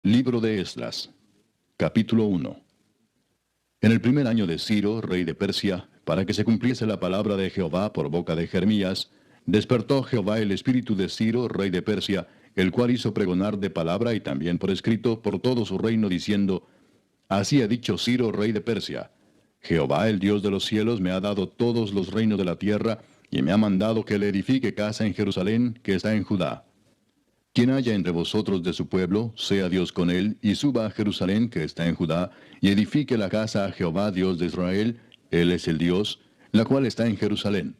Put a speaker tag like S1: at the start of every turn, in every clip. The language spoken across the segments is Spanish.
S1: Libro de Esdras, capítulo 1. En el primer año de Ciro, rey de Persia, para que se cumpliese la palabra de Jehová por boca de Jeremías, despertó Jehová el espíritu de Ciro, rey de Persia, el cual hizo pregonar de palabra y también por escrito por todo su reino, diciendo: Así ha dicho Ciro, rey de Persia: Jehová, el Dios de los cielos, me ha dado todos los reinos de la tierra, y me ha mandado que le edifique casa en Jerusalén, que está en Judá. Quien haya entre vosotros de su pueblo, sea Dios con él, y suba a Jerusalén, que está en Judá, y edifique la casa a Jehová, Dios de Israel, él es el Dios, la cual está en Jerusalén.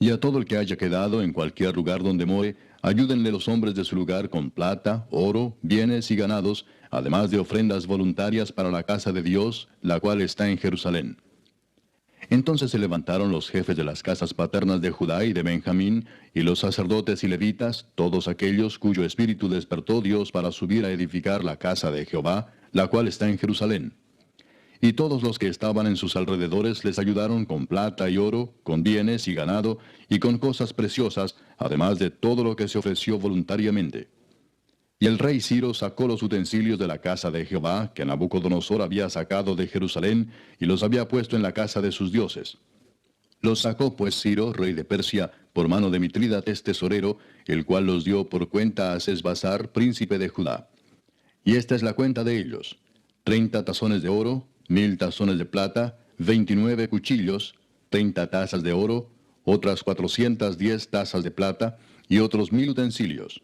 S1: Y a todo el que haya quedado en cualquier lugar donde more, ayúdenle los hombres de su lugar con plata, oro, bienes y ganados, además de ofrendas voluntarias para la casa de Dios, la cual está en Jerusalén. Entonces se levantaron los jefes de las casas paternas de Judá y de Benjamín, y los sacerdotes y levitas, todos aquellos cuyo espíritu despertó Dios para subir a edificar la casa de Jehová, la cual está en Jerusalén. Y todos los que estaban en sus alrededores les ayudaron con plata y oro, con bienes y ganado, y con cosas preciosas, además de todo lo que se ofreció voluntariamente. Y el rey Ciro sacó los utensilios de la casa de Jehová, que Nabucodonosor había sacado de Jerusalén, y los había puesto en la casa de sus dioses. Los sacó pues Ciro, rey de Persia, por mano de Mitrídates tesorero, el cual los dio por cuenta a Sesbazar, príncipe de Judá. Y esta es la cuenta de ellos: 30 tazones de oro, 1000 tazones de plata, 29 cuchillos, 30 tazas de oro, otras 410 tazas de plata, y otros 1000 utensilios.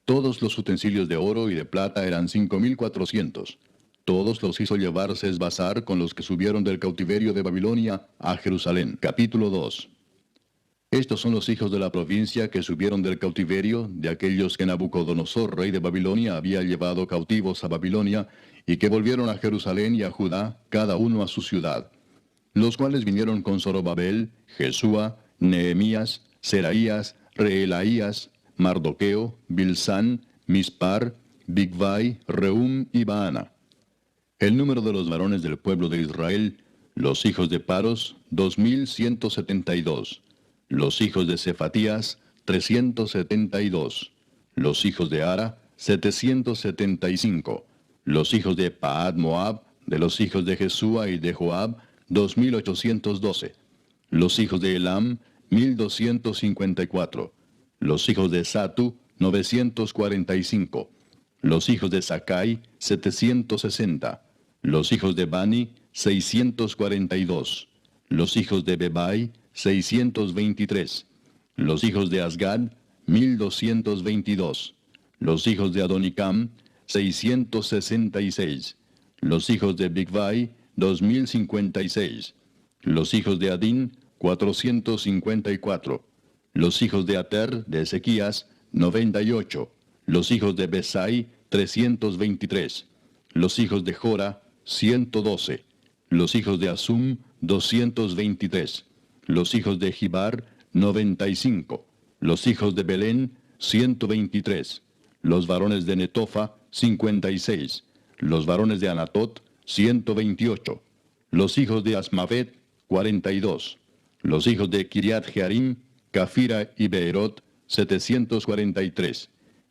S1: Todos los utensilios de oro y de plata eran 5400. Todos los hizo llevar Sesbazar con los que subieron del cautiverio de Babilonia a Jerusalén. Capítulo 2. Estos son los hijos de la provincia que subieron del cautiverio, de aquellos que Nabucodonosor, rey de Babilonia, había llevado cautivos a Babilonia, y que volvieron a Jerusalén y a Judá, cada uno a su ciudad. Los cuales vinieron con Zorobabel, Jesúa, Nehemías, Seraías, Reelaías, Mardoqueo, Bilsán, Mispar, Bigvai, Reum y Baana. El número de los varones del pueblo de Israel, los hijos de Paros, 2172. Los hijos de Cefatías, 372. Los hijos de Ara, 775. Los hijos de Paad Moab, de los hijos de Jesúa y de Joab, 2812. Los hijos de Elam, 1254. Los hijos de Satu, 945. Los hijos de Sakai, 760. Los hijos de Bani, 642. Los hijos de Bebai, 623. Los hijos de Asgad, 1222. Los hijos de Adonicam, 666. Los hijos de Bigvai, 2056. Los hijos de Adín, 454. Los hijos de Ater, de Ezequías, 98. Los hijos de Besai, 323. Los hijos de Jora, 112. Los hijos de Asum, 223. Los hijos de Gibar, 95. Los hijos de Belén, 123. Los varones de Netofa, 56. Los varones de Anatot, 128. Los hijos de Asmavet, 42. Los hijos de Kiriat Jearim, Cafira y Beerot, 743.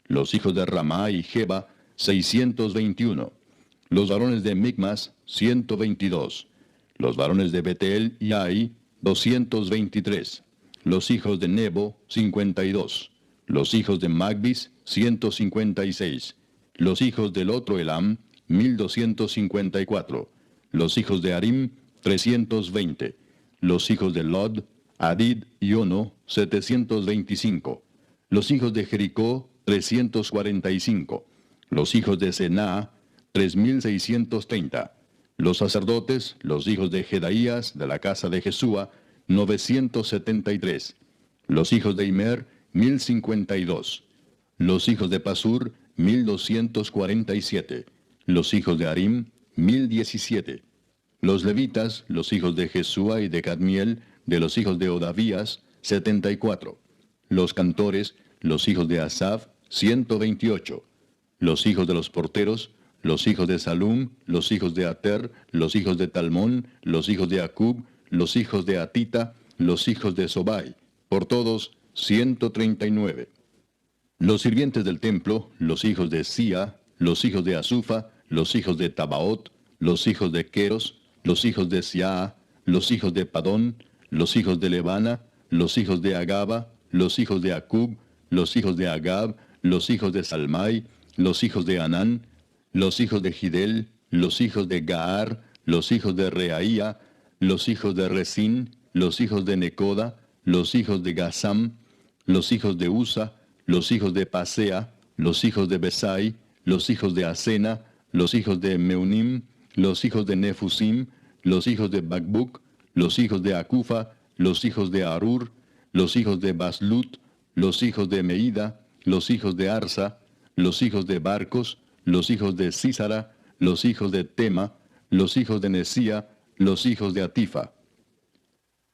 S1: Los hijos de Ramá y Jeba, 621. Los varones de Micmas, 122. Los varones de Betel y Ai, 223. Los hijos de Nebo, 52. Los hijos de Magbis, 156. Los hijos del otro Elam, 1254. Los hijos de Arim, 320. Los hijos de Lod, Adid y Ono, 725. Los hijos de Jericó, 345. Los hijos de Sená, 3630. Los sacerdotes, los hijos de Jedaías, de la casa de Jesúa, 973. Los hijos de Imer, 1052. Los hijos de Pasur, 1247. Los hijos de Arim, 1017. Los levitas, los hijos de Jesúa y de Cadmiel, de los hijos de Odavías, 74. Los cantores, los hijos de Asaf, 128. Los hijos de los porteros, los hijos de Salum, los hijos de Ater, los hijos de Talmón, los hijos de Acub, los hijos de Atita, los hijos de Sobai, por todos 139. Los sirvientes del templo, los hijos de Sia, los hijos de Asufa, los hijos de Tabaot, los hijos de Queros, los hijos de Siaa, los hijos de Padón, los hijos de Lebana, los hijos de Agaba, los hijos de Acub, los hijos de Agab, los hijos de Salmai, los hijos de Anán, los hijos de Gidel, los hijos de Gaar, los hijos de Reaía, los hijos de Resín, los hijos de Necoda, los hijos de Gazam, los hijos de Usa, los hijos de Pasea, los hijos de Besai, los hijos de Asena, los hijos de Meunim, los hijos de Nefusim, los hijos de Bacbuc, los hijos de Acufa, los hijos de Arur, los hijos de Baslut, los hijos de Meida, los hijos de Arsa, los hijos de Barcos, los hijos de Císara, los hijos de Tema, los hijos de Nesía, los hijos de Atifa.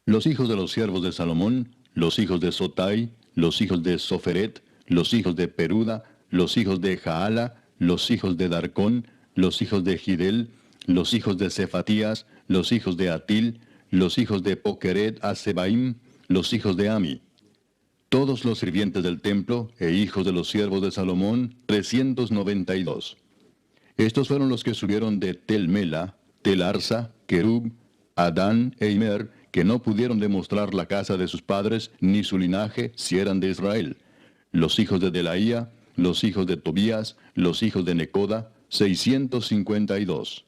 S1: Los hijos de los siervos de Salomón, los hijos de Sotai, los hijos de Soferet, los hijos de Peruda, los hijos de Jaala, los hijos de Darcón, los hijos de Gidel, los hijos de Cefatías, los hijos de Atil, los hijos de Pokeret Asebaim, los hijos de Ami. Todos los sirvientes del templo e hijos de los siervos de Salomón, 392. Estos fueron los que subieron de Tel Mela, Tel Arsa, Kerub, Adán e Imer, que no pudieron demostrar la casa de sus padres ni su linaje si eran de Israel. Los hijos de Delaía, los hijos de Tobías, los hijos de Necoda, 652.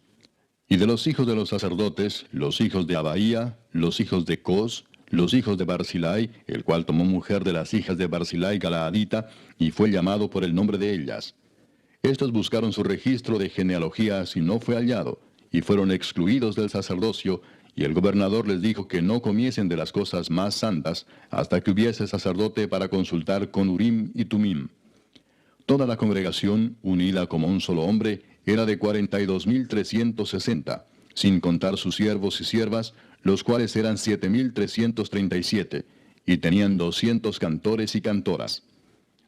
S1: Y de los hijos de los sacerdotes, los hijos de Abaía, los hijos de Cos, los hijos de Barzilai, el cual tomó mujer de las hijas de Barzilai Galaadita, y fue llamado por el nombre de ellas. Estos buscaron su registro de genealogías y no fue hallado, y fueron excluidos del sacerdocio, y el gobernador les dijo que no comiesen de las cosas más santas, hasta que hubiese sacerdote para consultar con Urim y Tumim. Toda la congregación, unida como un solo hombre, era de 42.360, sin contar sus siervos y siervas, los cuales eran 7.337, y tenían 200 cantores y cantoras.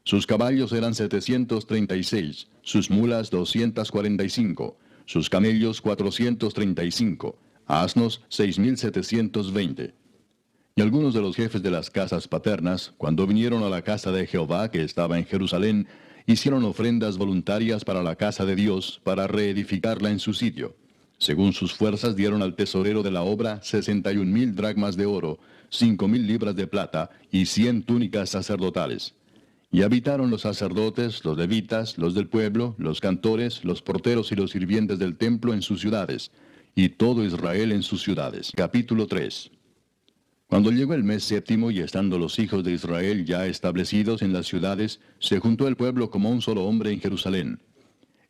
S1: Sus caballos eran 736, sus mulas 245, sus camellos 435, asnos 6.720. Y algunos de los jefes de las casas paternas, cuando vinieron a la casa de Jehová que estaba en Jerusalén, hicieron ofrendas voluntarias para la casa de Dios, para reedificarla en su sitio. Según sus fuerzas dieron al tesorero de la obra 61.000 dracmas de oro, 5.000 libras de plata y 100 túnicas sacerdotales. Y habitaron los sacerdotes, los levitas, los del pueblo, los cantores, los porteros y los sirvientes del templo en sus ciudades, y todo Israel en sus ciudades. Capítulo 3. Cuando llegó el mes séptimo y estando los hijos de Israel ya establecidos en las ciudades, se juntó el pueblo como un solo hombre en Jerusalén.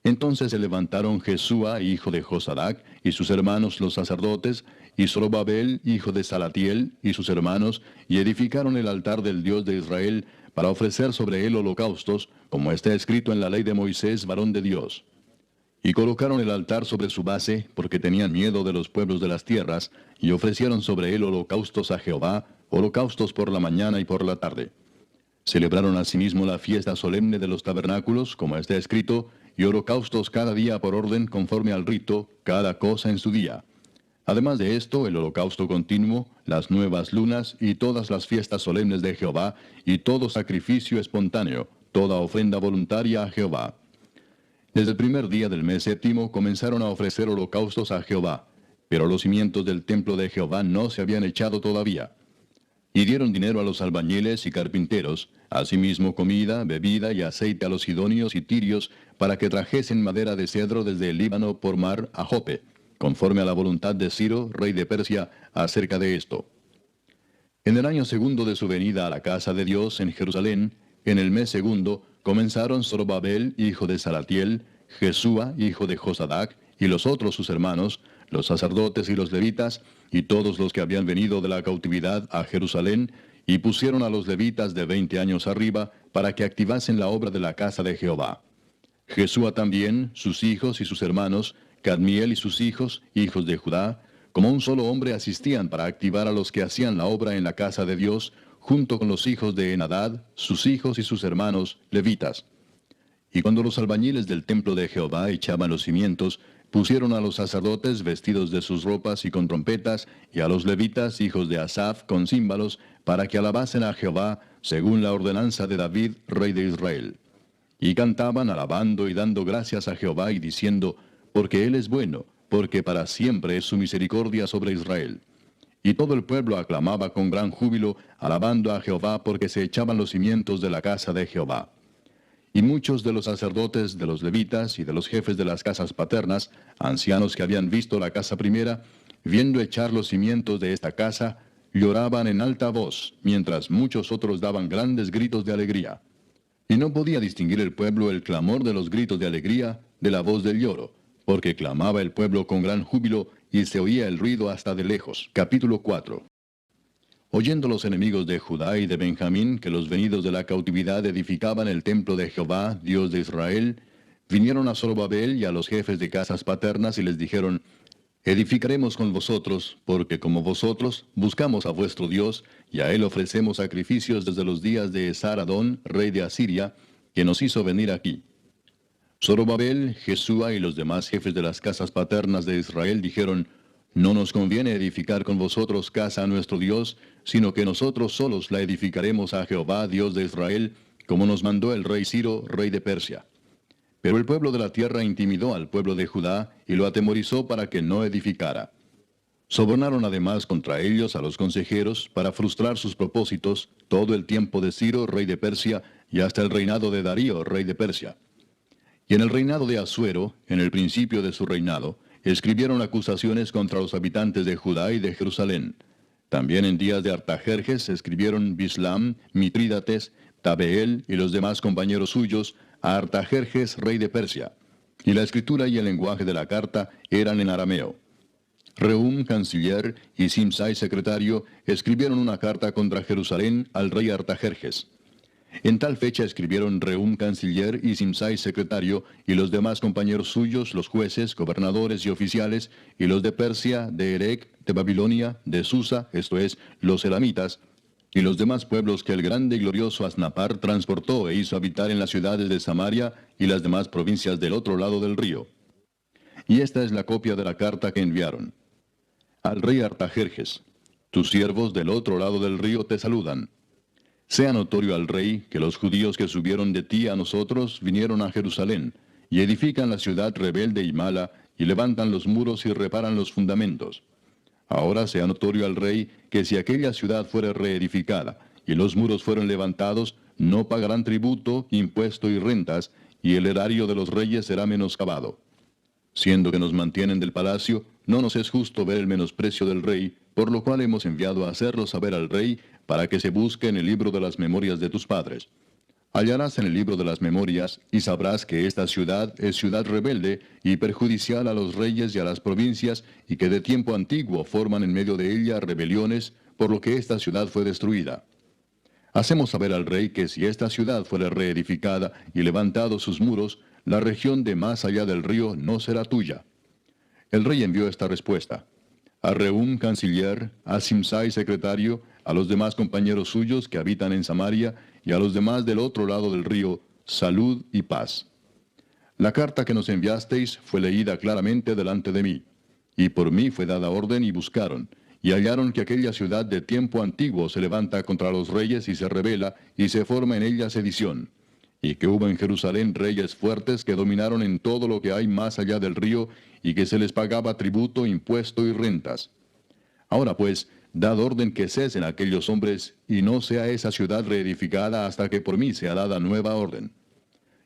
S1: Entonces se levantaron Jesúa, hijo de Josadac, y sus hermanos los sacerdotes, y Zorobabel, hijo de Salatiel, y sus hermanos, y edificaron el altar del Dios de Israel, para ofrecer sobre él holocaustos, como está escrito en la ley de Moisés, varón de Dios. Y colocaron el altar sobre su base, porque tenían miedo de los pueblos de las tierras, y ofrecieron sobre él holocaustos a Jehová, holocaustos por la mañana y por la tarde. Celebraron asimismo la fiesta solemne de los tabernáculos, como está escrito, y holocaustos cada día por orden conforme al rito, cada cosa en su día. Además de esto, el holocausto continuo, las nuevas lunas y todas las fiestas solemnes de Jehová, y todo sacrificio espontáneo, toda ofrenda voluntaria a Jehová. Desde el primer día del mes séptimo comenzaron a ofrecer holocaustos a Jehová, pero los cimientos del templo de Jehová no se habían echado todavía. Y dieron dinero a los albañiles y carpinteros, asimismo comida, bebida y aceite a los sidonios y tirios, para que trajesen madera de cedro desde el Líbano por mar a Jope, conforme a la voluntad de Ciro, rey de Persia, acerca de esto. En el año segundo de su venida a la casa de Dios en Jerusalén, en el mes segundo, comenzaron Zorobabel, hijo de Salatiel, Jesúa, hijo de Josadac, y los otros sus hermanos, los sacerdotes y los levitas, y todos los que habían venido de la cautividad a Jerusalén, y pusieron a los levitas de 20 años arriba, para que activasen la obra de la casa de Jehová. Jesúa también, sus hijos y sus hermanos, Cadmiel y sus hijos, hijos de Judá, como un solo hombre asistían para activar a los que hacían la obra en la casa de Dios, junto con los hijos de Enadad, sus hijos y sus hermanos, levitas. Y cuando los albañiles del templo de Jehová echaban los cimientos, pusieron a los sacerdotes vestidos de sus ropas y con trompetas, y a los levitas, hijos de Asaph, con címbalos, para que alabasen a Jehová, según la ordenanza de David, rey de Israel. y cantaban alabando y dando gracias a Jehová y diciendo, porque Él es bueno, porque para siempre es su misericordia sobre Israel. Y todo el pueblo aclamaba con gran júbilo, alabando a Jehová, porque se echaban los cimientos de la casa de Jehová. Y muchos de los sacerdotes, de los levitas y de los jefes de las casas paternas, ancianos que habían visto la casa primera, viendo echar los cimientos de esta casa, lloraban en alta voz, mientras muchos otros daban grandes gritos de alegría. Y no podía distinguir el pueblo el clamor de los gritos de alegría de la voz del lloro, porque clamaba el pueblo con gran júbilo, y se oía el ruido hasta de lejos. Capítulo 4. Oyendo los enemigos de Judá y de Benjamín que los venidos de la cautividad edificaban el templo de Jehová, Dios de Israel, vinieron a Zorobabel y a los jefes de casas paternas y les dijeron, edificaremos con vosotros, porque como vosotros buscamos a vuestro Dios, y a él ofrecemos sacrificios desde los días de Esar-Adón, rey de Asiria, que nos hizo venir aquí. Zorobabel, Jesúa y los demás jefes de las casas paternas de Israel dijeron, no nos conviene edificar con vosotros casa a nuestro Dios, sino que nosotros solos la edificaremos a Jehová, Dios de Israel, como nos mandó el rey Ciro, rey de Persia. Pero el pueblo de la tierra intimidó al pueblo de Judá y lo atemorizó para que no edificara. Sobornaron además contra ellos a los consejeros para frustrar sus propósitos todo el tiempo de Ciro, rey de Persia, y hasta el reinado de Darío, rey de Persia. Y en el reinado de Asuero, en el principio de su reinado, escribieron acusaciones contra los habitantes de Judá y de Jerusalén. También en días de Artajerjes escribieron Bislam, Mitrídates, Tabeel y los demás compañeros suyos a Artajerjes, rey de Persia. Y la escritura y el lenguaje de la carta eran en arameo. Rehum, canciller, y Simsai, secretario, escribieron una carta contra Jerusalén al rey Artajerjes. En tal fecha escribieron Rehum, canciller, y Simsai, secretario, y los demás compañeros suyos, los jueces, gobernadores y oficiales, y los de Persia, de Erec, de Babilonia, de Susa, esto es, los elamitas, y los demás pueblos que el grande y glorioso Asnapar transportó e hizo habitar en las ciudades de Samaria y las demás provincias del otro lado del río. Y esta es la copia de la carta que enviaron. Al rey Artajerjes, tus siervos del otro lado del río te saludan. Sea notorio al rey que los judíos que subieron de ti a nosotros vinieron a Jerusalén, y edifican la ciudad rebelde y mala, y levantan los muros y reparan los fundamentos. Ahora sea notorio al rey que si aquella ciudad fuera reedificada, y los muros fueron levantados, no pagarán tributo, impuesto y rentas, y el erario de los reyes será menoscabado. Siendo que nos mantienen del palacio, no nos es justo ver el menosprecio del rey, por lo cual hemos enviado a hacerlo saber al rey, para que se busque en el libro de las memorias de tus padres. Hallarás en el libro de las memorias, y sabrás que esta ciudad es ciudad rebelde y perjudicial a los reyes y a las provincias, y que de tiempo antiguo forman en medio de ella rebeliones, por lo que esta ciudad fue destruida. Hacemos saber al rey que si esta ciudad fuera reedificada y levantados sus muros, la región de más allá del río no será tuya. El rey envió esta respuesta. A Rehum, canciller, a Simsai, secretario, a los demás compañeros suyos que habitan en Samaria, y a los demás del otro lado del río, salud y paz. La carta que nos enviasteis fue leída claramente delante de mí, y por mí fue dada orden y buscaron, y hallaron que aquella ciudad de tiempo antiguo se levanta contra los reyes y se rebela, y se forma en ella sedición, y que hubo en Jerusalén reyes fuertes que dominaron en todo lo que hay más allá del río, y que se les pagaba tributo, impuesto y rentas. Ahora pues, dad orden que cesen aquellos hombres, y no sea esa ciudad reedificada hasta que por mí sea dada nueva orden.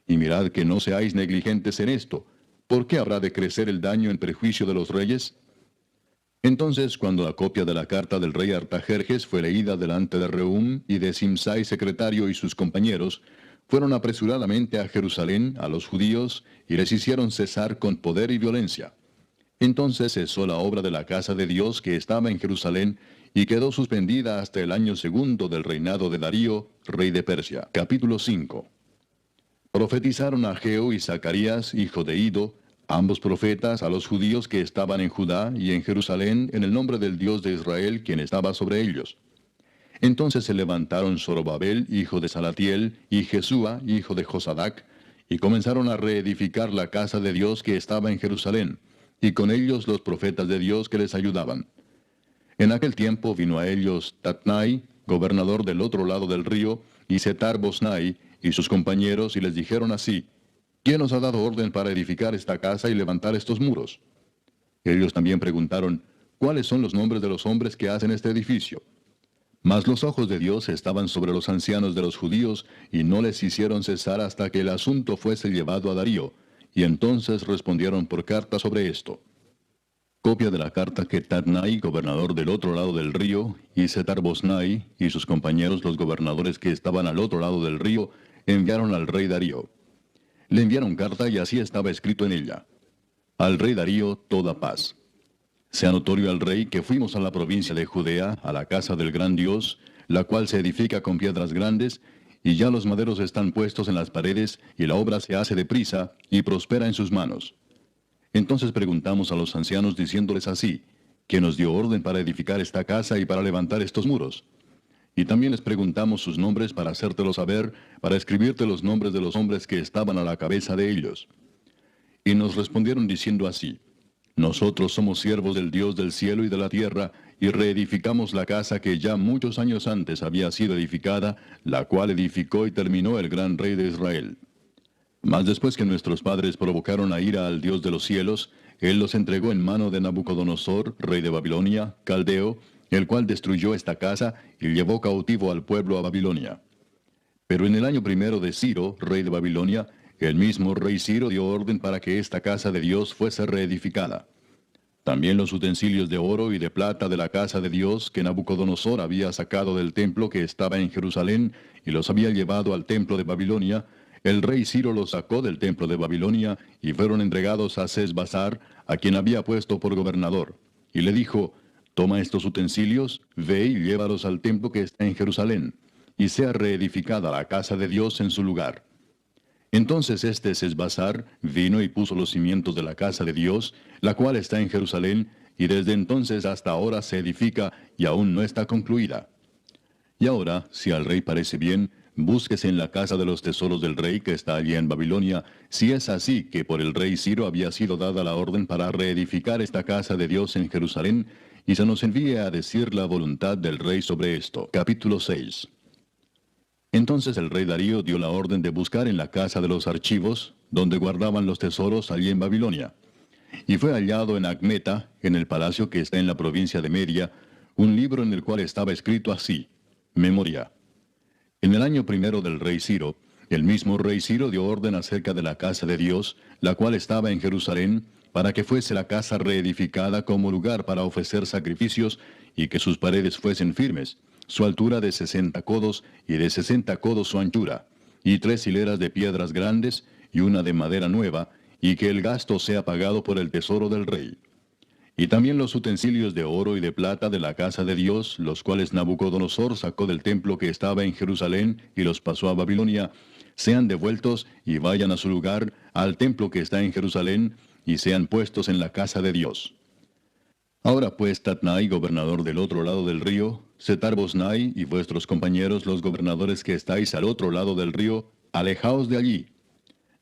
S1: Y mirad que no seáis negligentes en esto. ¿Por qué habrá de crecer el daño en perjuicio de los reyes? Entonces, cuando la copia de la carta del rey Artajerjes fue leída delante de Rehum y de Simsai, secretario, y sus compañeros, fueron apresuradamente a Jerusalén, a los judíos, y les hicieron cesar con poder y violencia. Entonces cesó la obra de la casa de Dios que estaba en Jerusalén, y quedó suspendida hasta el año segundo del reinado de Darío, rey de Persia. Capítulo 5. Profetizaron Ageo y Zacarías, hijo de Ido, ambos profetas, a los judíos que estaban en Judá y en Jerusalén, en el nombre del Dios de Israel, quien estaba sobre ellos. Entonces se levantaron Zorobabel, hijo de Salatiel, y Jesúa, hijo de Josadac, y comenzaron a reedificar la casa de Dios que estaba en Jerusalén, y con ellos los profetas de Dios que les ayudaban. En aquel tiempo vino a ellos Tatnai, gobernador del otro lado del río, y Setar Bosnai, y sus compañeros y les dijeron así: ¿Quién os ha dado orden para edificar esta casa y levantar estos muros? Ellos también preguntaron: ¿Cuáles son los nombres de los hombres que hacen este edificio? Mas los ojos de Dios estaban sobre los ancianos de los judíos, y no les hicieron cesar hasta que el asunto fuese llevado a Darío, y entonces respondieron por carta sobre esto. Copia de la carta que Tatnai, gobernador del otro lado del río, y Setar-Boznai y sus compañeros, los gobernadores que estaban al otro lado del río, enviaron al rey Darío. Le enviaron carta y así estaba escrito en ella: Al rey Darío toda paz. Sea notorio al rey que fuimos a la provincia de Judea, a la casa del gran Dios, la cual se edifica con piedras grandes, y ya los maderos están puestos en las paredes, y la obra se hace deprisa, y prospera en sus manos. Entonces preguntamos a los ancianos diciéndoles así: ¿Quién nos dio orden para edificar esta casa y para levantar estos muros? Y también les preguntamos sus nombres para hacértelo saber, para escribirte los nombres de los hombres que estaban a la cabeza de ellos. Y nos respondieron diciendo así: Nosotros somos siervos del Dios del cielo y de la tierra, y reedificamos la casa que ya muchos años antes había sido edificada, la cual edificó y terminó el gran rey de Israel. Mas después que nuestros padres provocaron a ira al Dios de los cielos, Él los entregó en mano de Nabucodonosor, rey de Babilonia, caldeo, el cual destruyó esta casa y llevó cautivo al pueblo a Babilonia. Pero en el año primero de Ciro, rey de Babilonia, el mismo rey Ciro dio orden para que esta casa de Dios fuese reedificada. También los utensilios de oro y de plata de la casa de Dios que Nabucodonosor había sacado del templo que estaba en Jerusalén y los había llevado al templo de Babilonia, el rey Ciro los sacó del templo de Babilonia y fueron entregados a Sesbazar, a quien había puesto por gobernador. Y le dijo: Toma estos utensilios, ve y llévalos al templo que está en Jerusalén, y sea reedificada la casa de Dios en su lugar. Entonces este Sesbazar vino y puso los cimientos de la casa de Dios, la cual está en Jerusalén, y desde entonces hasta ahora se edifica y aún no está concluida. Y ahora, si al rey parece bien, búsquese en la casa de los tesoros del rey que está allí en Babilonia, si es así que por el rey Ciro había sido dada la orden para reedificar esta casa de Dios en Jerusalén, y se nos envíe a decir la voluntad del rey sobre esto. Capítulo 6. Entonces el rey Darío dio la orden de buscar en la casa de los archivos, donde guardaban los tesoros allí en Babilonia. Y fue hallado en Acmeta, en el palacio que está en la provincia de Media, un libro en el cual estaba escrito así: Memoria. En el año primero del rey Ciro, el mismo rey Ciro dio orden acerca de la casa de Dios, la cual estaba en Jerusalén, para que fuese la casa reedificada como lugar para ofrecer sacrificios, y que sus paredes fuesen firmes, su altura de 60 codos, y de 60 codos su anchura, y 3 hileras de piedras grandes, y una de madera nueva, y que el gasto sea pagado por el tesoro del rey. Y también los utensilios de oro y de plata de la casa de Dios, los cuales Nabucodonosor sacó del templo que estaba en Jerusalén y los pasó a Babilonia, sean devueltos y vayan a su lugar, al templo que está en Jerusalén, y sean puestos en la casa de Dios. Ahora pues, Tatnai, gobernador del otro lado del río, Setar-Boznai y vuestros compañeros los gobernadores que estáis al otro lado del río, alejaos de allí.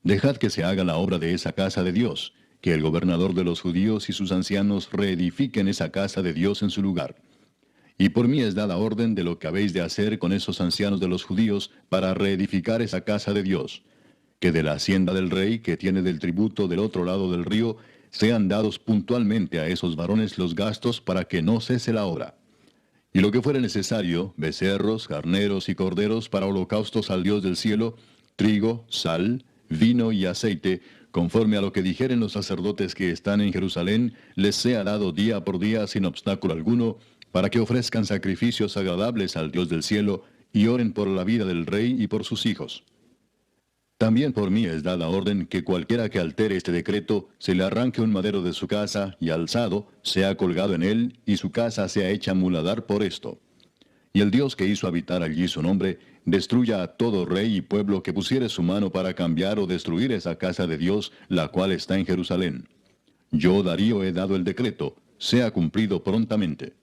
S1: Dejad que se haga la obra de esa casa de Dios, que el gobernador de los judíos y sus ancianos reedifiquen esa casa de Dios en su lugar. Y por mí es dada orden de lo que habéis de hacer con esos ancianos de los judíos para reedificar esa casa de Dios, que de la hacienda del rey que tiene del tributo del otro lado del río, sean dados puntualmente a esos varones los gastos para que no cese la obra. Y lo que fuere necesario, becerros, carneros y corderos para holocaustos al Dios del cielo, trigo, sal, vino y aceite, conforme a lo que dijeren los sacerdotes que están en Jerusalén, les sea dado día por día sin obstáculo alguno, para que ofrezcan sacrificios agradables al Dios del cielo, y oren por la vida del rey y por sus hijos. También por mí es dada orden que cualquiera que altere este decreto, se le arranque un madero de su casa, y alzado, sea colgado en él, y su casa sea hecha muladar por esto. Y el Dios que hizo habitar allí su nombre, destruya a todo rey y pueblo que pusiere su mano para cambiar o destruir esa casa de Dios, la cual está en Jerusalén. Yo, Darío, he dado el decreto, sea cumplido prontamente.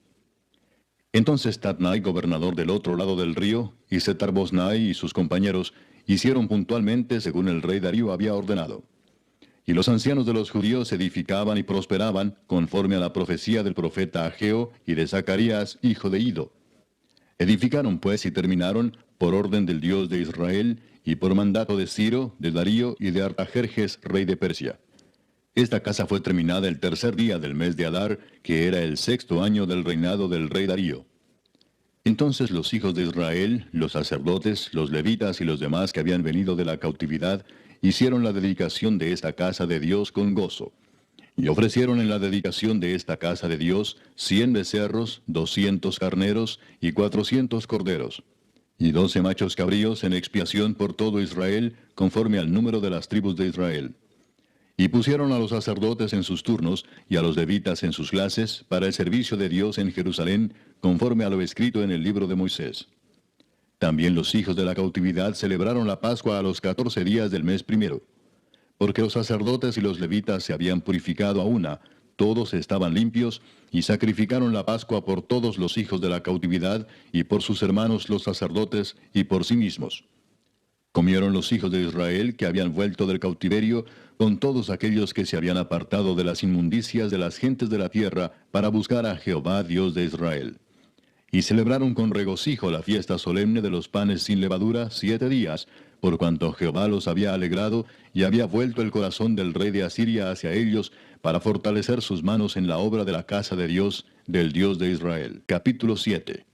S1: Entonces Tatnai, gobernador del otro lado del río, y Setar-Boznai y sus compañeros, hicieron puntualmente según el rey Darío había ordenado. Y los ancianos de los judíos edificaban y prosperaban, conforme a la profecía del profeta Ageo y de Zacarías, hijo de Ido. Edificaron pues y terminaron, por orden del Dios de Israel, y por mandato de Ciro, de Darío y de Artajerjes, rey de Persia. Esta casa fue terminada el tercer día del mes de Adar, que era el sexto año del reinado del rey Darío. Entonces los hijos de Israel, los sacerdotes, los levitas y los demás que habían venido de la cautividad, hicieron la dedicación de esta casa de Dios con gozo. Y ofrecieron en la dedicación de esta casa de Dios 100 becerros, 200 carneros y 400 corderos, y 12 machos cabríos en expiación por todo Israel, conforme al número de las tribus de Israel. Y pusieron a los sacerdotes en sus turnos, y a los levitas en sus clases, para el servicio de Dios en Jerusalén, conforme a lo escrito en el libro de Moisés. También los hijos de la cautividad celebraron la Pascua a los 14 días del mes primero. Porque los sacerdotes y los levitas se habían purificado a una, todos estaban limpios, y sacrificaron la Pascua por todos los hijos de la cautividad, y por sus hermanos los sacerdotes, y por sí mismos. Comieron los hijos de Israel que habían vuelto del cautiverio, con todos aquellos que se habían apartado de las inmundicias de las gentes de la tierra, para buscar a Jehová Dios de Israel. Y celebraron con regocijo la fiesta solemne de los panes sin levadura 7 días, por cuanto Jehová los había alegrado, y había vuelto el corazón del rey de Asiria hacia ellos, para fortalecer sus manos en la obra de la casa de Dios, del Dios de Israel. Capítulo 7.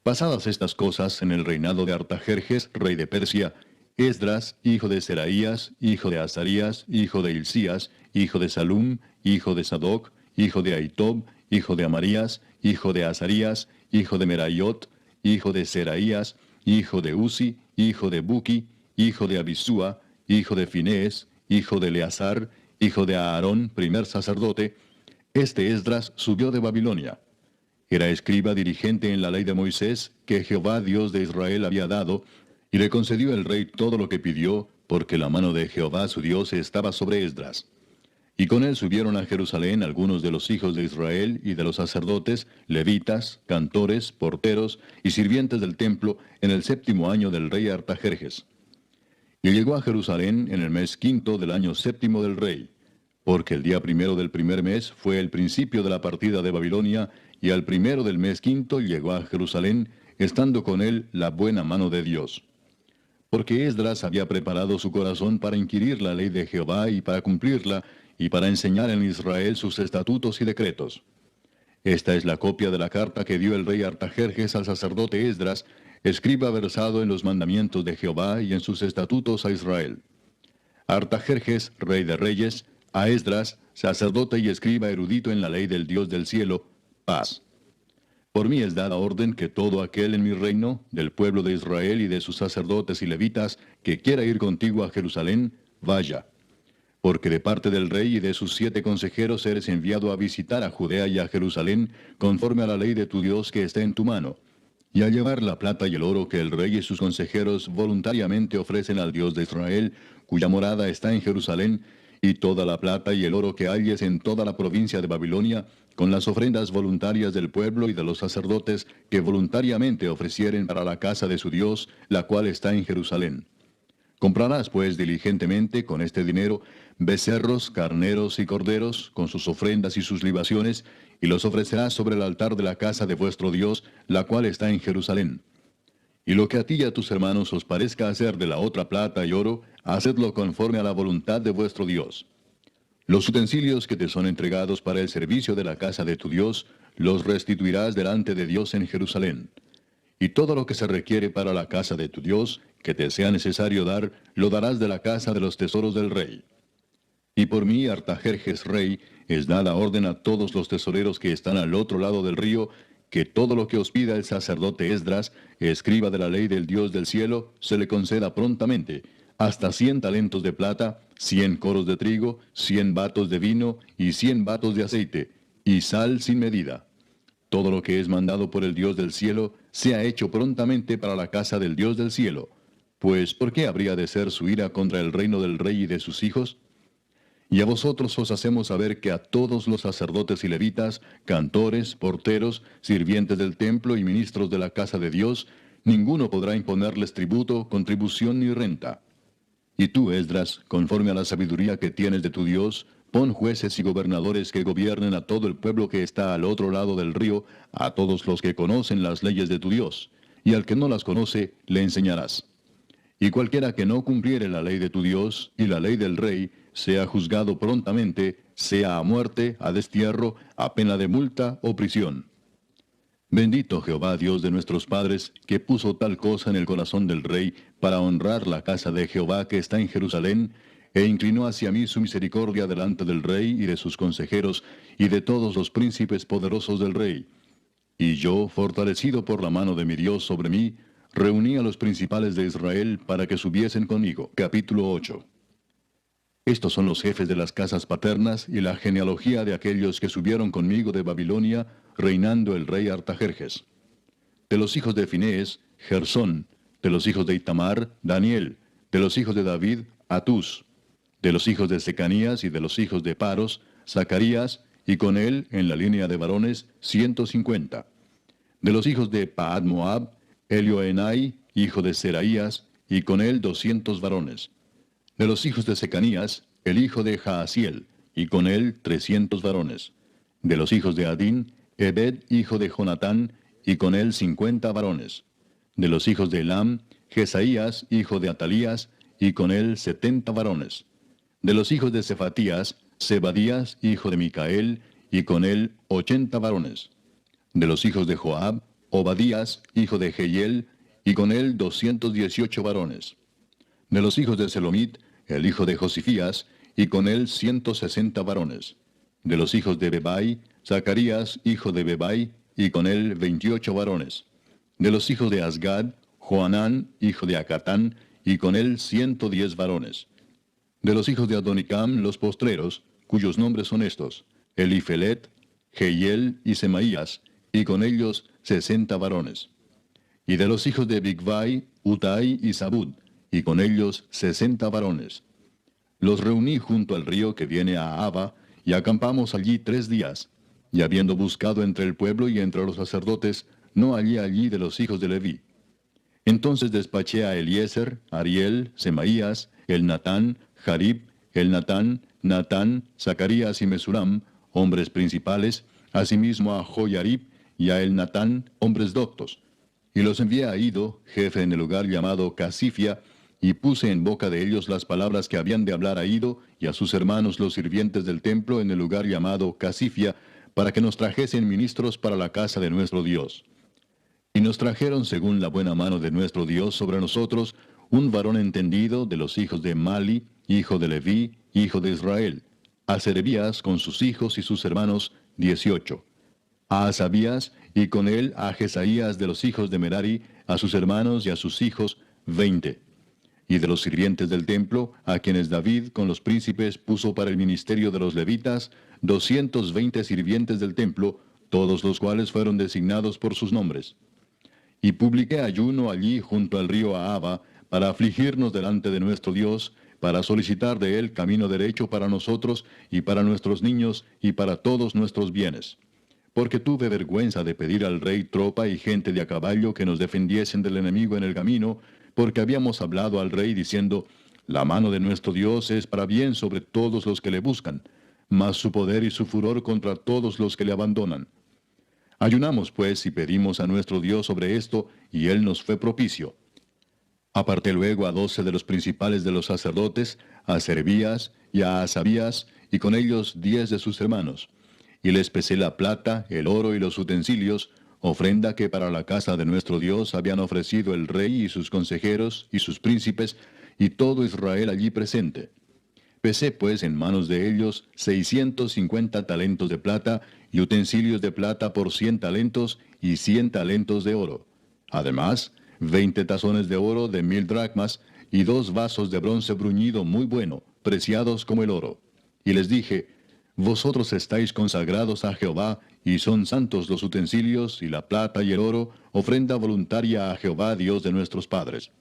S1: Pasadas estas cosas, en el reinado de Artajerjes, rey de Persia, Esdras, hijo de Seraías, hijo de Azarías, hijo de Hilcías, hijo de Salum, hijo de Sadoc, hijo de Ahitob, hijo de Amarías, hijo de Azarías, hijo de Meraiot, hijo de Seraías, hijo de Uzi, hijo de Buki, hijo de Abisúa, hijo de Finés, hijo de Eleazar, hijo de Aarón, primer sacerdote, este Esdras subió de Babilonia. Era escriba dirigente en la ley de Moisés, que Jehová Dios de Israel había dado, y le concedió el rey todo lo que pidió, porque la mano de Jehová su Dios estaba sobre Esdras. Y con él subieron a Jerusalén algunos de los hijos de Israel y de los sacerdotes, levitas, cantores, porteros y sirvientes del templo, en el 7º año del rey Artajerjes. Y llegó a Jerusalén en el mes 5 del año 7 del rey, porque el día primero del primer mes fue el principio de la partida de Babilonia, y al primero del mes 5 llegó a Jerusalén, estando con él la buena mano de Dios. Porque Esdras había preparado su corazón para inquirir la ley de Jehová y para cumplirla, y para enseñar en Israel sus estatutos y decretos. Esta es la copia de la carta que dio el rey Artajerjes al sacerdote Esdras, escriba versado en los mandamientos de Jehová y en sus estatutos a Israel. Artajerjes, rey de reyes, a Esdras, sacerdote y escriba erudito en la ley del Dios del cielo, paz. Por mí es dada orden que todo aquel en mi reino, del pueblo de Israel y de sus sacerdotes y levitas, que quiera ir contigo a Jerusalén, vaya. Porque de parte del rey y de sus 7 consejeros eres enviado a visitar a Judea y a Jerusalén, conforme a la ley de tu Dios que está en tu mano, y a llevar la plata y el oro que el rey y sus consejeros voluntariamente ofrecen al Dios de Israel, cuya morada está en Jerusalén, y toda la plata y el oro que halles en toda la provincia de Babilonia, con las ofrendas voluntarias del pueblo y de los sacerdotes que voluntariamente ofrecieren para la casa de su Dios, la cual está en Jerusalén. Comprarás pues diligentemente con este dinero becerros, carneros y corderos, con sus ofrendas y sus libaciones, y los ofrecerás sobre el altar de la casa de vuestro Dios, la cual está en Jerusalén. Y lo que a ti y a tus hermanos os parezca hacer de la otra plata y oro, hacedlo conforme a la voluntad de vuestro Dios. Los utensilios que te son entregados para el servicio de la casa de tu Dios, los restituirás delante de Dios en Jerusalén. Y todo lo que se requiere para la casa de tu Dios, que te sea necesario dar, lo darás de la casa de los tesoros del rey. Y por mí, Artajerjes rey, es dada orden a todos los tesoreros que están al otro lado del río, que todo lo que os pida el sacerdote Esdras, escriba de la ley del Dios del cielo, se le conceda prontamente, hasta 100 talentos de plata, 100 coros de trigo, 100 batos de vino y 100 batos de aceite, y sal sin medida. Todo lo que es mandado por el Dios del cielo, sea hecho prontamente para la casa del Dios del cielo. Pues, ¿por qué habría de ser su ira contra el reino del rey y de sus hijos? Y a vosotros os hacemos saber que a todos los sacerdotes y levitas, cantores, porteros, sirvientes del templo y ministros de la casa de Dios, ninguno podrá imponerles tributo, contribución ni renta. Y tú, Esdras, conforme a la sabiduría que tienes de tu Dios, pon jueces y gobernadores que gobiernen a todo el pueblo que está al otro lado del río, a todos los que conocen las leyes de tu Dios, y al que no las conoce le enseñarás. Y cualquiera que no cumpliere la ley de tu Dios y la ley del rey, sea juzgado prontamente, sea a muerte, a destierro, a pena de multa o prisión. Bendito Jehová Dios de nuestros padres, que puso tal cosa en el corazón del rey para honrar la casa de Jehová que está en Jerusalén, e inclinó hacia mí su misericordia delante del rey y de sus consejeros y de todos los príncipes poderosos del rey. Y yo, fortalecido por la mano de mi Dios sobre mí, reuní a los principales de Israel para que subiesen conmigo. Capítulo 8. Estos son los jefes de las casas paternas y la genealogía de aquellos que subieron conmigo de Babilonia, reinando el rey Artajerjes. De los hijos de Finés, Gersón; de los hijos de Itamar, Daniel; de los hijos de David, Atús; de los hijos de Secanías y de los hijos de Paros, Zacarías, y con él, en la línea de varones, 150. De los hijos de Paad Moab, Elioenai, hijo de Seraías, y con él 200 varones. De los hijos de Secanías, el hijo de Jaasiel, y con él 300 varones. De los hijos de Adín, Ebed, hijo de Jonatán, y con él 50 varones. De los hijos de Elam, Jesaías, hijo de Atalías, y con él 70 varones. De los hijos de Cefatías, Zebadías, hijo de Micael, y con él 80 varones. De los hijos de Joab, Obadías, hijo de Jehiel, y con él 218 varones. De los hijos de Selomit, el hijo de Josifías, y con él 160 varones. De los hijos de Bebai, Zacarías, hijo de Bebai, y con él 28 varones. De los hijos de Asgad, Joanán, hijo de Acatán, y con él 110 varones. De los hijos de Adonicam, los postreros, cuyos nombres son estos: Elifelet, Jehiel y Semaías, y con ellos 60 varones. Y de los hijos de Bigvai, Utai y Zabud, y con ellos 60 varones. Los reuní junto al río que viene a Abba, y acampamos allí 3 días. Y habiendo buscado entre el pueblo y entre los sacerdotes, no hallé allí de los hijos de Leví. Entonces despaché a Eliezer, Ariel, Semaías, Elnatán, Jarib, Elnatán, Natán, Zacarías y Mesulam, hombres principales, asimismo a Joyarib y a Elnatán, hombres doctos. Y los envié a Ido, jefe en el lugar llamado Casifia, y puse en boca de ellos las palabras que habían de hablar a Ido y a sus hermanos los sirvientes del templo en el lugar llamado Casifia, para que nos trajesen ministros para la casa de nuestro Dios. Y nos trajeron según la buena mano de nuestro Dios sobre nosotros, un varón entendido de los hijos de Mali, hijo de Leví, hijo de Israel; a Serebías con sus hijos y sus hermanos, 18; a Asabías, y con él a Jesaías de los hijos de Merari, a sus hermanos y a sus hijos, 20. Y de los sirvientes del templo, a quienes David con los príncipes puso para el ministerio de los levitas, 220 sirvientes del templo, todos los cuales fueron designados por sus nombres. Y publiqué ayuno allí junto al río Ahaba, para afligirnos delante de nuestro Dios, para solicitar de él camino derecho para nosotros, y para nuestros niños, y para todos nuestros bienes. Porque tuve vergüenza de pedir al rey tropa y gente de a caballo que nos defendiesen del enemigo en el camino, porque habíamos hablado al rey diciendo: la mano de nuestro Dios es para bien sobre todos los que le buscan, mas su poder y su furor contra todos los que le abandonan. Ayunamos pues y pedimos a nuestro Dios sobre esto, y él nos fue propicio. Aparté luego a 12 de los principales de los sacerdotes, a Serebías y a Asabías, y con ellos 10 de sus hermanos. Y les pesé la plata, el oro y los utensilios, ofrenda que para la casa de nuestro Dios habían ofrecido el rey y sus consejeros y sus príncipes, y todo Israel allí presente. Pesé pues en manos de ellos 650 talentos de plata, y utensilios de plata por 100 talentos, y 100 talentos de oro. Además, 20 tazones de oro de 1000 dracmas, y 2 vasos de bronce bruñido muy bueno, preciados como el oro. Y les dije: vosotros estáis consagrados a Jehová, y son santos los utensilios, y la plata y el oro, ofrenda voluntaria a Jehová Dios de nuestros padres.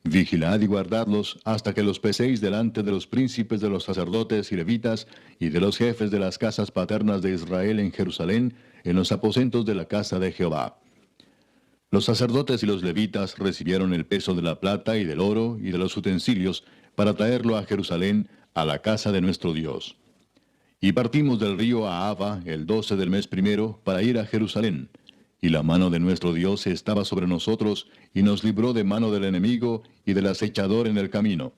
S1: Vigilad y guardadlos hasta que los peséis delante de los príncipes de los sacerdotes y levitas, y de los jefes de las casas paternas de Israel en Jerusalén, en los aposentos de la casa de Jehová. Los sacerdotes y los levitas recibieron el peso de la plata y del oro y de los utensilios, para traerlo a Jerusalén, a la casa de nuestro Dios. Y partimos del río Ahava el 12 del mes primero, para ir a Jerusalén. Y la mano de nuestro Dios estaba sobre nosotros, y nos libró de mano del enemigo y del acechador en el camino.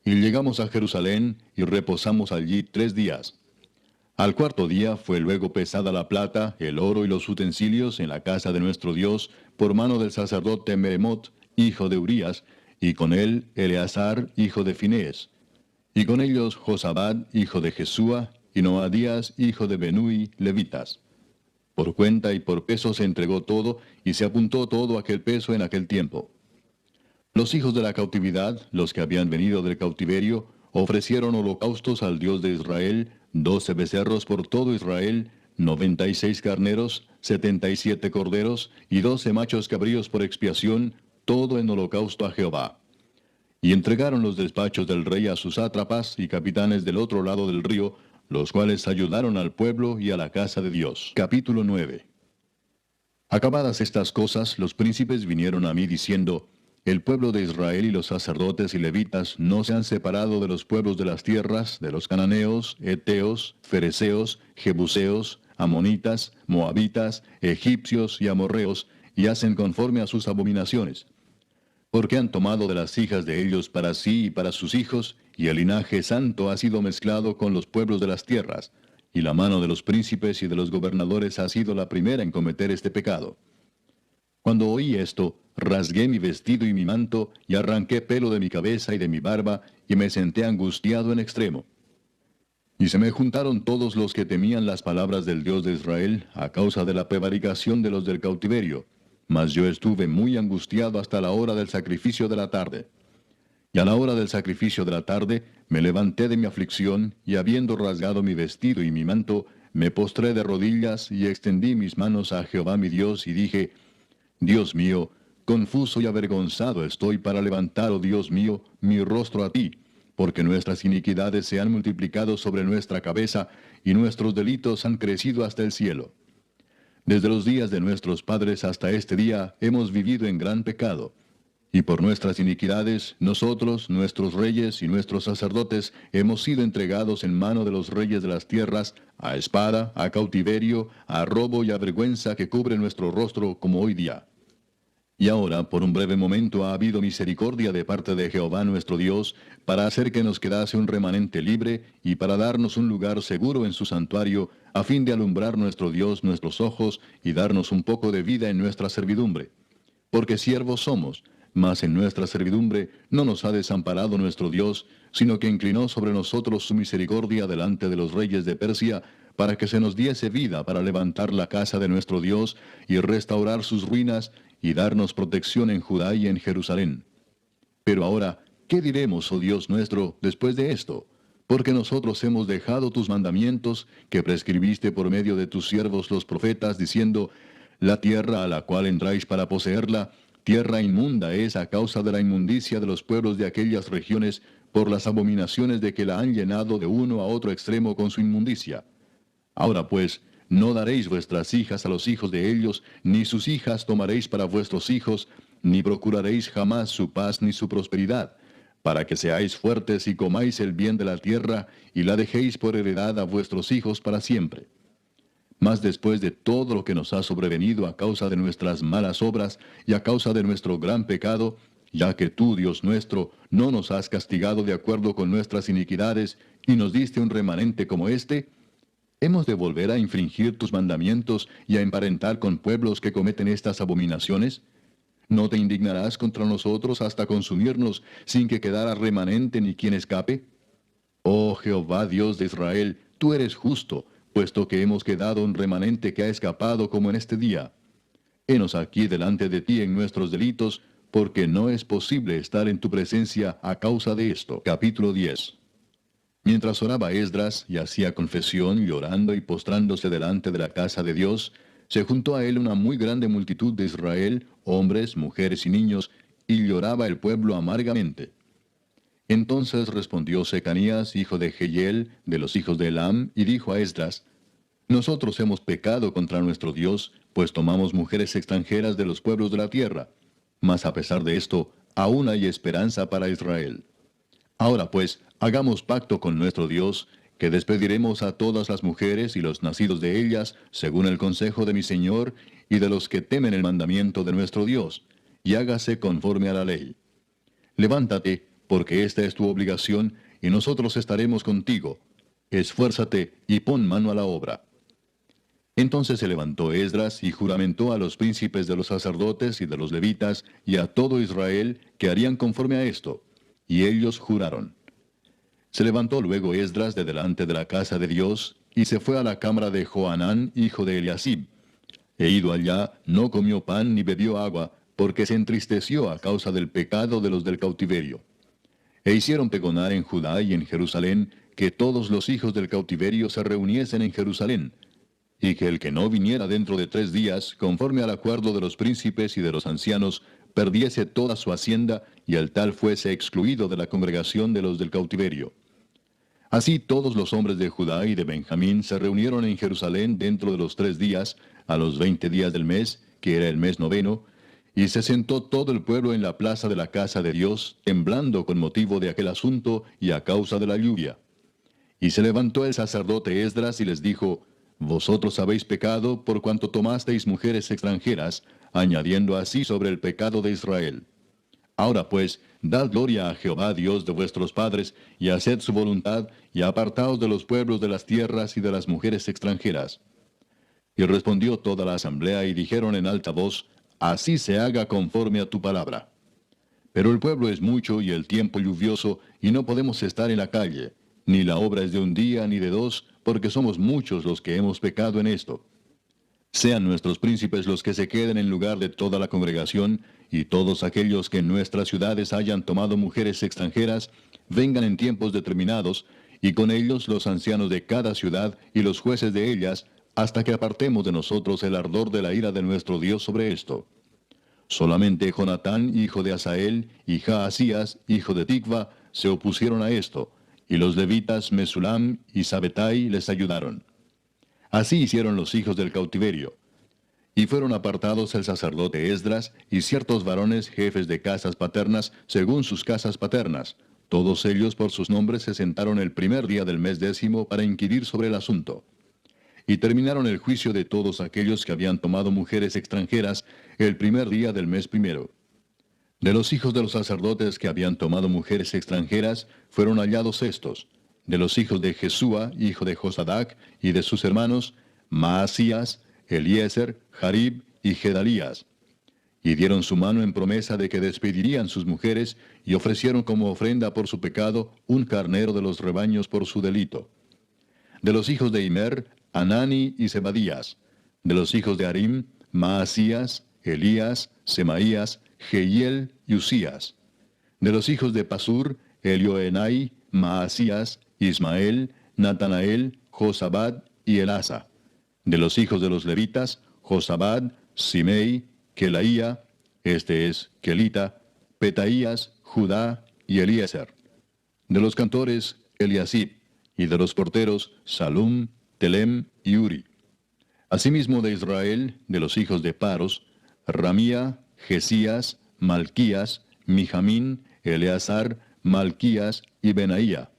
S1: Y llegamos a Jerusalén, y reposamos allí 3 días. Al cuarto día fue luego pesada la plata, el oro y los utensilios en la casa de nuestro Dios, por mano del sacerdote Meremot, hijo de Urías, y con él Eleazar, hijo de Finés, y con ellos Josabad, hijo de Jesúa, y Noadías, hijo de Benui, levitas. Por cuenta y por peso se entregó todo, y se apuntó todo aquel peso en aquel tiempo. Los hijos de la cautividad, los que habían venido del cautiverio, ofrecieron holocaustos al Dios de Israel, 12 becerros por todo Israel, 96 carneros, 77 corderos, y 12 machos cabríos por expiación, todo en holocausto a Jehová. Y entregaron los despachos del rey a sus sátrapas y capitanes del otro lado del río, los cuales ayudaron al pueblo y a la casa de Dios. Capítulo 9. Acabadas estas cosas, los príncipes vinieron a mí diciendo, el pueblo de Israel y los sacerdotes y levitas no se han separado de los pueblos de las tierras, de los cananeos, heteos, fereceos, jebuseos, amonitas, moabitas, egipcios y amorreos, y hacen conforme a sus abominaciones. Porque han tomado de las hijas de ellos para sí y para sus hijos, y el linaje santo ha sido mezclado con los pueblos de las tierras, y la mano de los príncipes y de los gobernadores ha sido la primera en cometer este pecado. Cuando oí esto, rasgué mi vestido y mi manto, y arranqué pelo de mi cabeza y de mi barba, y me senté angustiado en extremo. Y se me juntaron todos los que temían las palabras del Dios de Israel, a causa de la prevaricación de los del cautiverio. Mas yo estuve muy angustiado hasta la hora del sacrificio de la tarde. Y a la hora del sacrificio de la tarde, me levanté de mi aflicción, y habiendo rasgado mi vestido y mi manto, me postré de rodillas, y extendí mis manos a Jehová mi Dios, y dije, Dios mío, confuso y avergonzado estoy para levantar, oh Dios mío, mi rostro a ti, porque nuestras iniquidades se han multiplicado sobre nuestra cabeza, y nuestros delitos han crecido hasta el cielo. Desde los días de nuestros padres hasta este día hemos vivido en gran pecado. Y por nuestras iniquidades, nosotros, nuestros reyes y nuestros sacerdotes, hemos sido entregados en mano de los reyes de las tierras, a espada, a cautiverio, a robo y a vergüenza que cubre nuestro rostro como hoy día. Y ahora, por un breve momento, ha habido misericordia de parte de Jehová nuestro Dios, para hacer que nos quedase un remanente libre, y para darnos un lugar seguro en su santuario, a fin de alumbrar nuestro Dios nuestros ojos, y darnos un poco de vida en nuestra servidumbre. Porque siervos somos, mas en nuestra servidumbre no nos ha desamparado nuestro Dios, sino que inclinó sobre nosotros su misericordia delante de los reyes de Persia, para que se nos diese vida para levantar la casa de nuestro Dios, y restaurar sus ruinas, y darnos protección en Judá y en Jerusalén. Pero ahora, ¿qué diremos, oh Dios nuestro, después de esto? Porque nosotros hemos dejado tus mandamientos, que prescribiste por medio de tus siervos los profetas, diciendo, la tierra a la cual entráis para poseerla, tierra inmunda es a causa de la inmundicia de los pueblos de aquellas regiones, por las abominaciones de que la han llenado de uno a otro extremo con su inmundicia. Ahora pues, no daréis vuestras hijas a los hijos de ellos, ni sus hijas tomaréis para vuestros hijos, ni procuraréis jamás su paz ni su prosperidad, para que seáis fuertes y comáis el bien de la tierra, y la dejéis por heredad a vuestros hijos para siempre. Mas después de todo lo que nos ha sobrevenido a causa de nuestras malas obras y a causa de nuestro gran pecado, ya que tú, Dios nuestro, no nos has castigado de acuerdo con nuestras iniquidades, y nos diste un remanente como este, ¿hemos de volver a infringir tus mandamientos y a emparentar con pueblos que cometen estas abominaciones? ¿No te indignarás contra nosotros hasta consumirnos, sin que quedara remanente ni quien escape? Oh Jehová Dios de Israel, tú eres justo, puesto que hemos quedado un remanente que ha escapado como en este día. Henos aquí delante de ti en nuestros delitos, porque no es posible estar en tu presencia a causa de esto. Capítulo 10. Mientras oraba Esdras y hacía confesión, llorando y postrándose delante de la casa de Dios, se juntó a él una muy grande multitud de Israel, hombres, mujeres y niños, y lloraba el pueblo amargamente. Entonces respondió Secanías, hijo de Jehiel, de los hijos de Elam, y dijo a Esdras, nosotros hemos pecado contra nuestro Dios, pues tomamos mujeres extranjeras de los pueblos de la tierra. Mas a pesar de esto, aún hay esperanza para Israel. Ahora pues, hagamos pacto con nuestro Dios, que despediremos a todas las mujeres y los nacidos de ellas, según el consejo de mi Señor, y de los que temen el mandamiento de nuestro Dios, y hágase conforme a la ley. Levántate, porque esta es tu obligación, y nosotros estaremos contigo. Esfuérzate y pon mano a la obra. Entonces se levantó Esdras y juramentó a los príncipes de los sacerdotes y de los levitas y a todo Israel que harían conforme a esto. Y ellos juraron. Se levantó luego Esdras de delante de la casa de Dios y se fue a la cámara de Johanán, hijo de Eliasib. E ido allá, no comió pan ni bebió agua, porque se entristeció a causa del pecado de los del cautiverio. E hicieron pregonar en Judá y en Jerusalén que todos los hijos del cautiverio se reuniesen en Jerusalén, y que el que no viniera dentro de 3 días, conforme al acuerdo de los príncipes y de los ancianos, perdiese toda su hacienda, y el tal fuese excluido de la congregación de los del cautiverio. Así todos los hombres de Judá y de Benjamín se reunieron en Jerusalén dentro de los 3 días, a los 20 días del mes, que era el mes noveno, y se sentó todo el pueblo en la plaza de la casa de Dios, temblando con motivo de aquel asunto y a causa de la lluvia. Y se levantó el sacerdote Esdras y les dijo: Vosotros habéis pecado por cuanto tomasteis mujeres extranjeras, añadiendo así sobre el pecado de Israel. Ahora pues, dad gloria a Jehová Dios de vuestros padres, y haced su voluntad, y apartaos de los pueblos de las tierras y de las mujeres extranjeras. Y respondió toda la asamblea y dijeron en alta voz: Así se haga conforme a tu palabra. Pero el pueblo es mucho y el tiempo lluvioso, y no podemos estar en la calle, ni la obra es de un día ni de 2, porque somos muchos los que hemos pecado en esto. Sean nuestros príncipes los que se queden en lugar de toda la congregación, y todos aquellos que en nuestras ciudades hayan tomado mujeres extranjeras, vengan en tiempos determinados, y con ellos los ancianos de cada ciudad y los jueces de ellas, hasta que apartemos de nosotros el ardor de la ira de nuestro Dios sobre esto. Solamente Jonatán, hijo de Asael, y Jaasías, hijo de Tikva, se opusieron a esto, y los levitas Mesulam y Sabetai les ayudaron. Así hicieron los hijos del cautiverio. Y fueron apartados el sacerdote Esdras y ciertos varones jefes de casas paternas según sus casas paternas. Todos ellos por sus nombres se sentaron el primer día del mes 10 para inquirir sobre el asunto. Y terminaron el juicio de todos aquellos que habían tomado mujeres extranjeras el primer día del mes 1. De los hijos de los sacerdotes que habían tomado mujeres extranjeras, fueron hallados estos: de los hijos de Jesúa, hijo de Josadac, y de sus hermanos, Maasías, Eliezer, Jarib y Gedalías. Y dieron su mano en promesa de que despedirían sus mujeres, y ofrecieron como ofrenda por su pecado un carnero de los rebaños por su delito. De los hijos de Immer, Anani y Zebadías. De los hijos de Arim, Maasías, Elías, Semaías, Jehiel y Usías. De los hijos de Pasur, Elioenai, Maasías, Ismael, Natanael, Josabad y Elasa. De los hijos de los levitas, Josabad, Simei, Kelaía, este es Kelita, Petaías, Judá y Eliezer. De los cantores, Eliasib, y de los porteros, Salum, Telem y Uri. Asimismo de Israel, de los hijos de Paros, Ramía, Jesías, Malquías, Mijamín, Eleazar, Malquías y Benaía.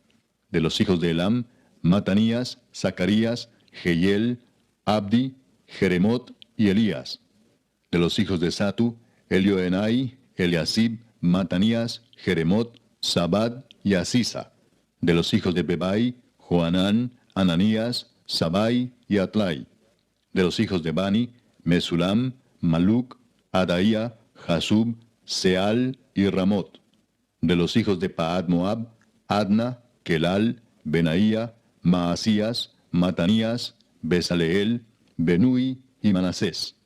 S1: De los hijos de Elam, Matanías, Zacarías, Jehiel, Abdi, Jeremot y Elías. De los hijos de Satu, Elioenai, Eliasib, Matanías, Jeremot, Sabad y Asisa. De los hijos de Bebai, Joanán, Ananías, Sabai y Atlai. De los hijos de Bani, Mesulam, Maluc, Adaía, Jasub, Seal y Ramot. De los hijos de Paad Moab, Adna, Kelal, Benaía, Maasías, Matanías, Besaleel, Benui y Manasés.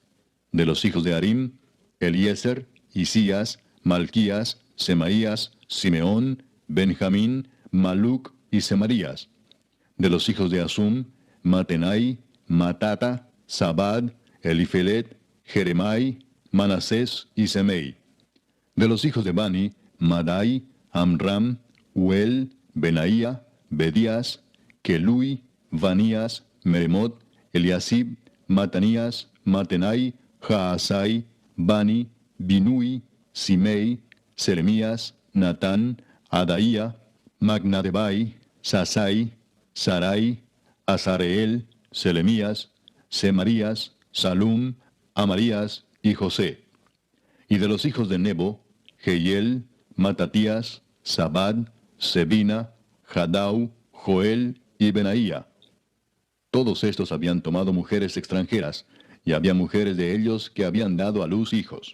S1: De los hijos de Arim, Eliezer, Isías, Malquías, Semaías, Simeón, Benjamín, Maluc y Semarías. De los hijos de Asum, Matenai, Matata, Sabad, Elifelet, Jeremai, Manasés y Semei. De los hijos de Bani, Madai, Amram, Uel, Benaía, Bedías, Kelui, Vanías, Meremot, Eliasib, Matanías, Matenai, Jaasai, Bani, Binui, Simei, Seremías, Natán, Adaía, Magnadebai, Sasai, Sarai, Azareel, Selemías, Semarías, Salum, Amarías y José. Y de los hijos de Nebo, Jehiel, Matatías, Sabad, Sebina, Jadau, Joel y Benaía. Todos estos habían tomado mujeres extranjeras, y había mujeres de ellos que habían dado a luz hijos.